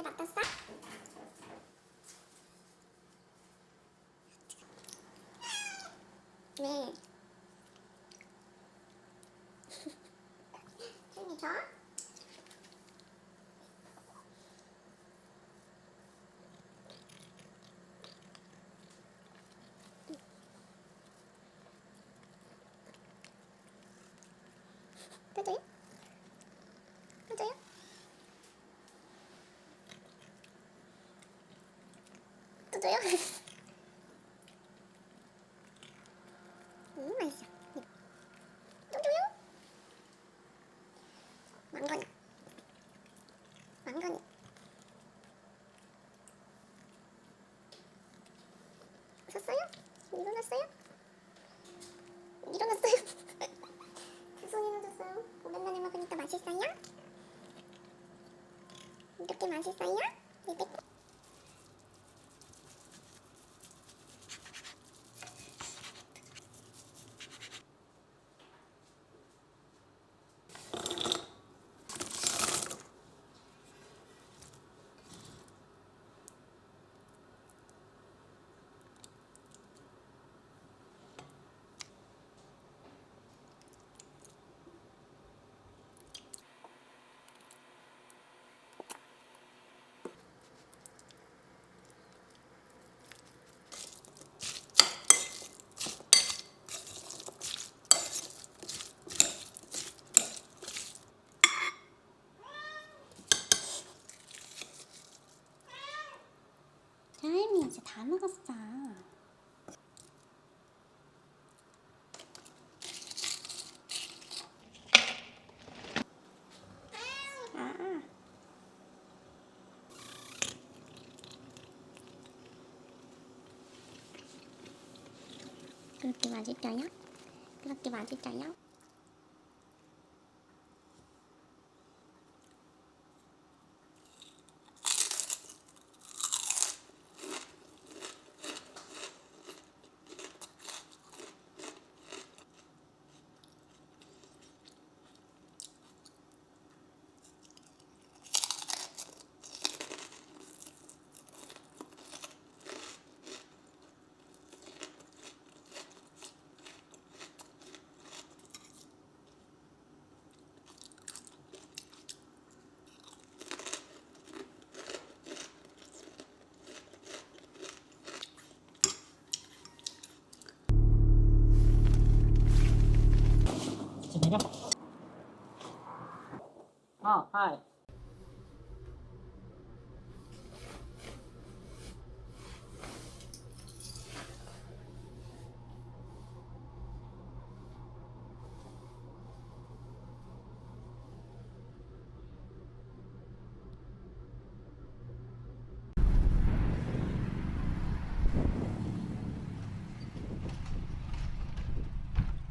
어땠어? 왜? 조용히 줘? 또 줘요? 또 줘요? 또 줘요? 맛있어. 또 줘요? 망고니. 망고니. 샀어요? 일어났어요? 일어났어요? 손이 일어났어요? 오랜만에 먹으니까 맛있어요? 이렇게 맛있어요? 입에 하임이 이제 다 먹었어. 아. 그렇게 맛있어요? 그렇게 맛있어요? 내려. 하이.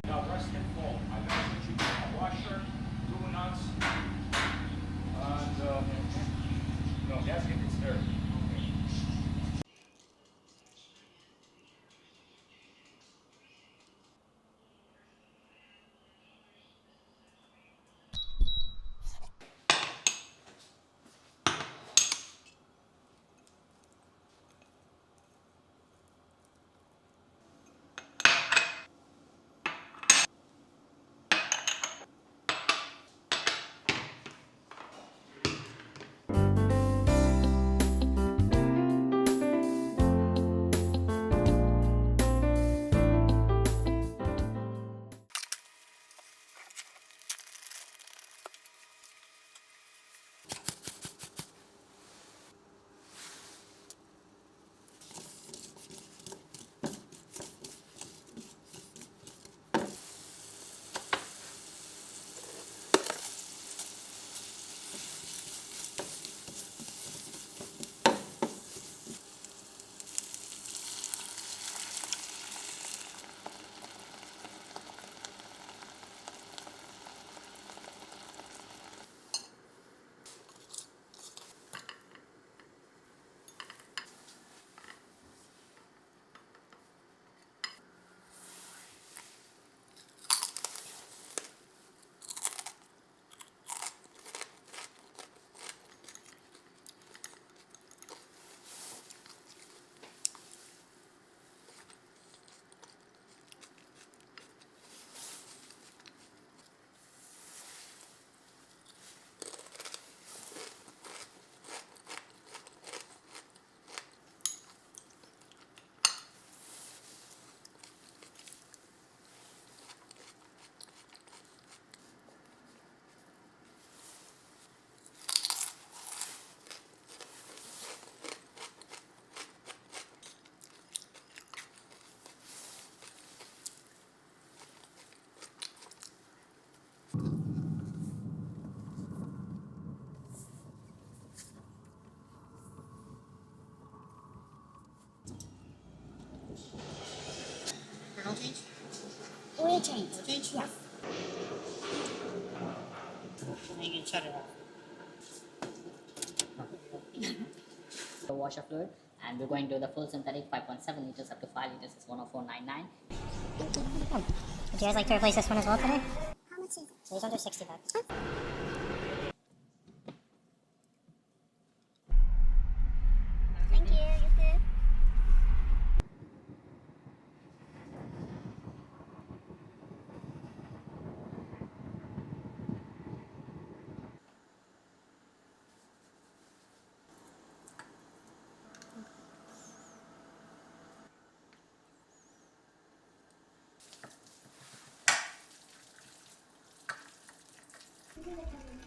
Now rest and fold. I gotta get you a washer, 2 nuts, change. Oil change? Yes. Now you can shut it off. The washer fluid, and we're going to the full synthetic 5.7 liters up to 5 liters is 104.99. Would you guys like to replace this one as well today? How much is it? So these ones are 60 bucks. Thank you. You too.